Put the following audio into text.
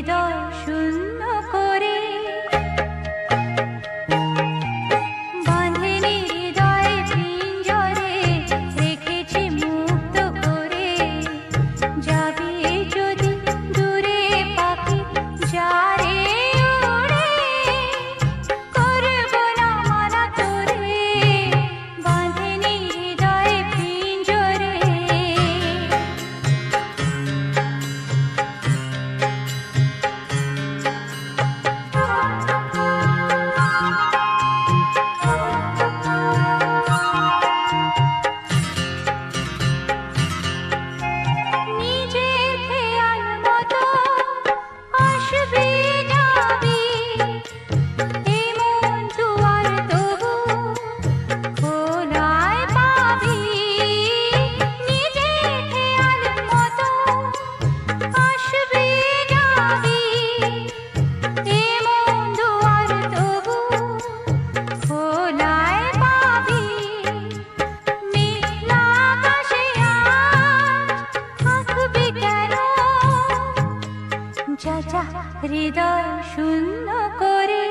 হৃদয় শূন্য করে বাঁধেনি হৃদয়ে পিঞ্জরে রেখেছি মুক্ত করে যাবি যদি দূরে পাখি যারে উড়ে করব না মানা তোরে বাঁধেনি হৃদয়ে পিঞ্জরে নিজের খেয়াল মতো আসবি যাবি এমন দুয়ার তবু খোলায় পাবি নিজের খেয়াল মতো আসবি যাবি এমন দুয়ার তবু খোলায় পাবি মেঘলা আকাশে আজ থাকবি কেন যা যা হৃদয় শূন্য করে